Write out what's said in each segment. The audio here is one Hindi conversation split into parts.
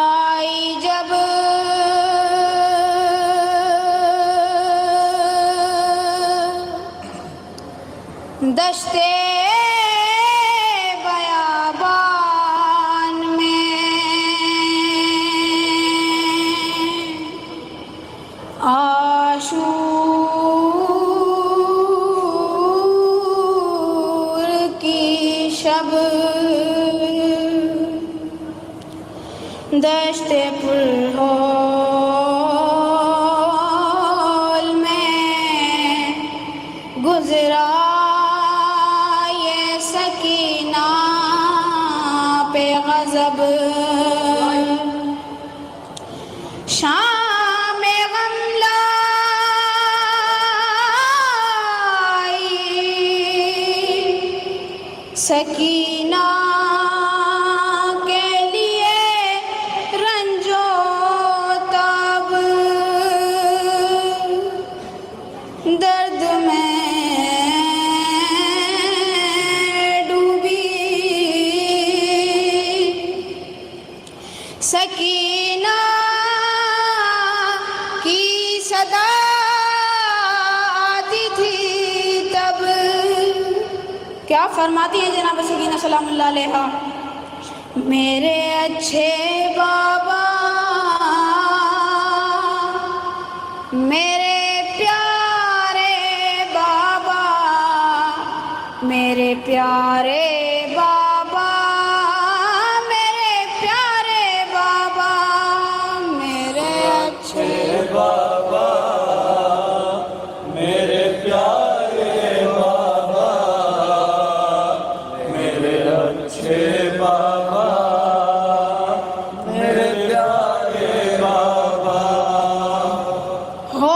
आई जब दश्ते बयाबान में आशूर की शब दश्ते पुरहोल में गुजरा ये सकीना पे गज़ब शाम गम लाई सकीना दर्द में डूबी सकीना की सदा आती थी तब। क्या फरमाती है जनाब सकीना सलामुल्लाह अलैहा, मेरे अच्छे बाबा मेरे मेरे प्यारे बाबा मेरे प्यारे बाबा मेरे अच्छे बाबा मेरे प्यारे बाबा मेरे अच्छे बाबा मेरे प्यारे बाबा हो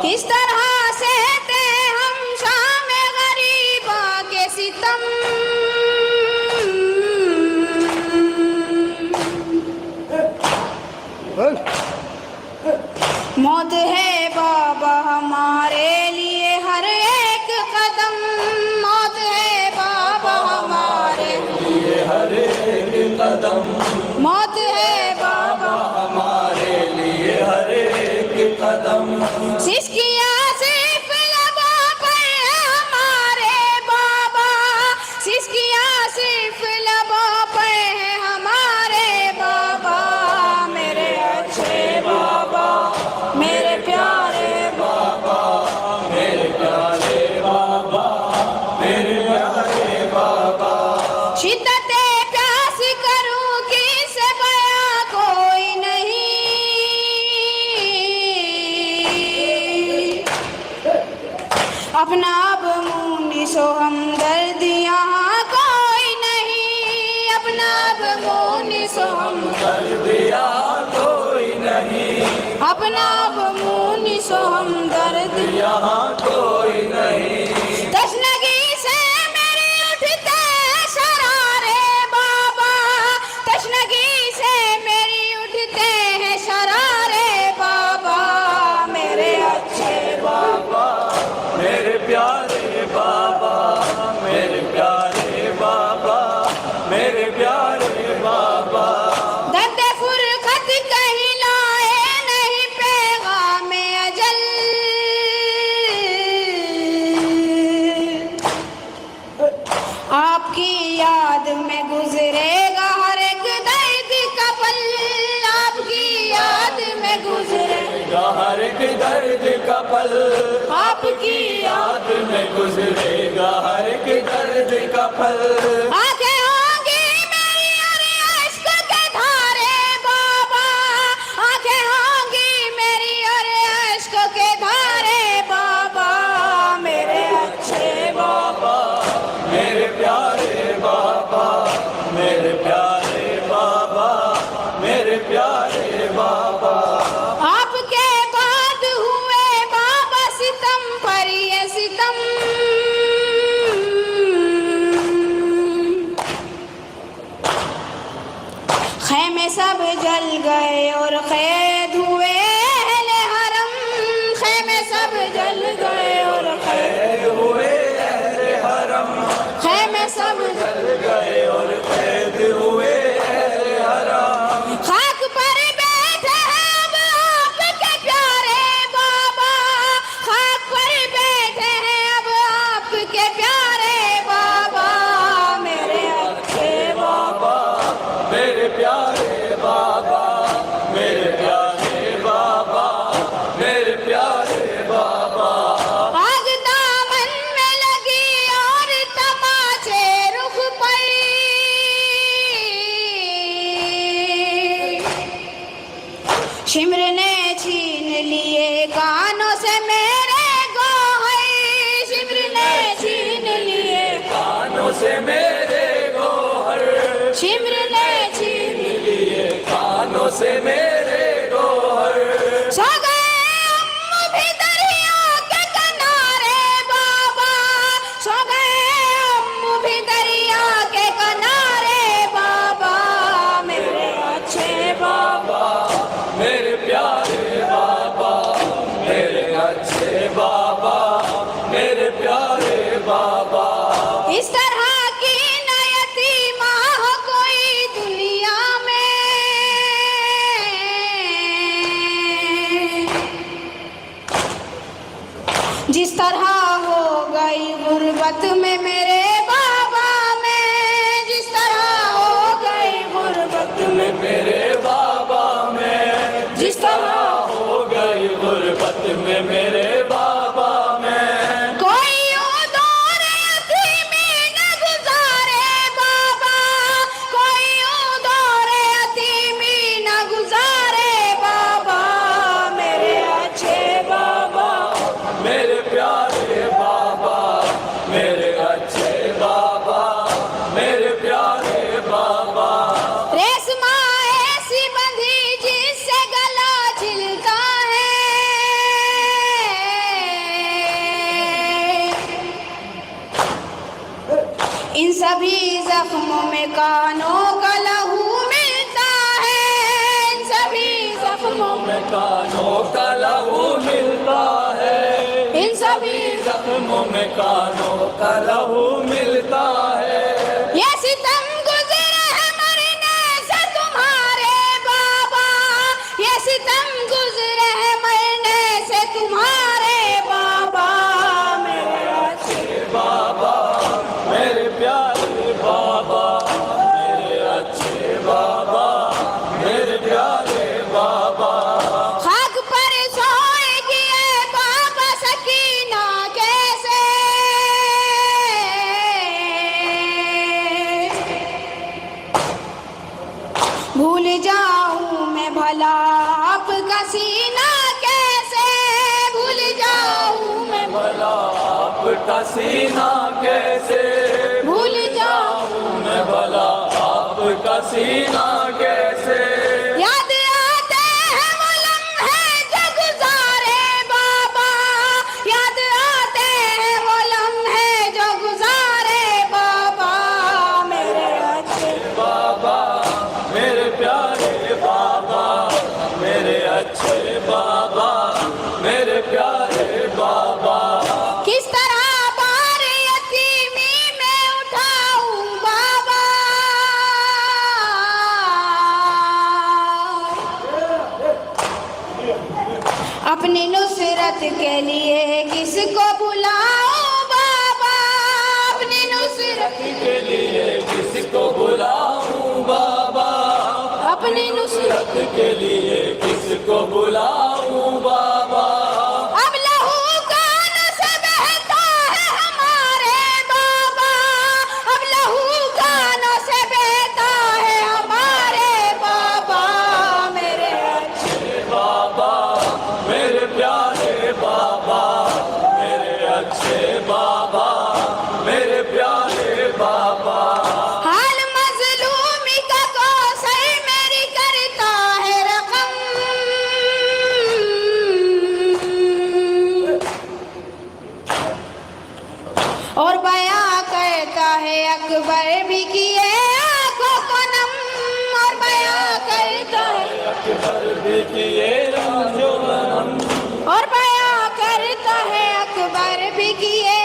किस तरह से थे हम शाम गरीबा के सितम, मौत है बाबा हमारे लिए हर एक कदम, मौत है बाबा हमारे लिए हर एक कदम, मौत है बाबा हमारे लिए हर एक कदम। सिसकियाँ सिर्फ लबों पर है हमारे बाबा, सिसकियाँ सिर्फ लबों पर है हमारे बाबा मेरे अच्छे बाबा मेरे प्यारे बाबा मेरे प्यारे बाबा मेरे प्यारे बाबा। शिद्दते प्यास करूं किस बयां कोई नहीं, अपना अब मुनीसो हमदर्द यहाँ कोई नहीं, अपना अब मुनीसो हमदर्द यहाँ कोई नहीं, अपना अब मुनीसो हमदर्द यहाँ कोई नहीं। तशनगी से मेरी उठते शरारे बाबा, तशनगी से मेरी उठते हैं शरारे बाबा मेरे अच्छे बाबा मेरे प्यारे बाबा मेरे प्यारे बाबा मेरे प्यारे बाबा। दर्द फुरकत कहीं लाए नहीं पैगाम अजल, आपकी याद में गुजरेगा हर एक दर्द का पल, आपकी याद में गुजरेगा हर एक दर्द का पल, आपकी याद में गुजरेगा हर एक दर्द का पल। आंखें होंगी मेरी और इश्क के धारे बाबा, आंखें होंगी मेरी और इश्क के धारे बाबा मेरे अच्छे बाबा से मेरे गोहर। सो गए अम्मू भी दरिया के किनारे बाबा, सो गए अम्मू भी दरिया के किनारे बाबा, मेरे अच्छे बाबा, मेरे प्यारे बाबा, मेरे अच्छे बाबा, मेरे प्यारे बाबा। इस तरह की न यतीमा हो कोई दुनिया में, जिस तरह हो गई गुर्बत में मेरे बाबा में, जिस तरह हो गई गुर्बत में मेरे बाबा में जिस तरह हो गई गुर्बत में मेरे बाबा में। कोई यूं दौर यतीमी न गुजारे बाबा, कोई यूं दौर यतीमी न गुजारे बाबा, मेरे अच्छे बाबा, मेरे प्यारे बाबा, मेरे अच्छे बाबा, मेरे प्यारे बाबा। रेशमा ऐसी बंधी जिससे गला छिलता है, इन सभी जख्मों में कानों का लहू मिलता है, इन सभी जख्मों में, में कानों का लहू मिलता है, इन सभी जख्मों में कानों का लहू मिलता है। ये सितम गुजरे है मरने से तुम्हारे बाबा, ये सितम गुजरे है मरने से तुम्हारे बाबा, मेरे अच्छे बाबा, मेरे प्यारे बाबा, मेरे अच्छे बाबा, मेरे प्यारे बाबा। खाक पर सोएगी ये बाबा सकीना कैसे, भूल जाऊं मैं भला आपका सीना कैसे, भूल जाऊं मैं भला आपका सीना कैसे भूल जाऊं, मैं भला आपका सीना कैसे। याद आते हैं वो लम्हे जो गुजारे बाबा, याद आते हैं वो लम्हे जो गुजारे बाबा, मेरे अच्छे बाबा, मेरे प्यारे बाबा, मेरे अच्छे बाबा, मेरे प्यारे बाबा। किस तरह बार यतीमी में उठाऊं बाबा, अपनी नुसरत के लिए किसको बुलाऊं बाबा, अपनी नुसरत के लिए किसको बुलाऊं बाबा, अपनी नुसरत के लिए किसको बुलाऊं बाबा। अब लहू कान से बहता है हमारे बाबा, अब लहू कान से बहता है हमारे बाबा, मेरे अच्छे बाबा, मेरे प्यारे बाबा, मेरे अच्छे बाबा, मेरे प्यारे बाबा। हाल मजलूमी का कौसर मेरी करता है रकम, और बयां करता है अकबर भी किए आंखों को नम, और बयां करता है अकबर भी किए राजो रम, और बयां करता है अकबर भी किए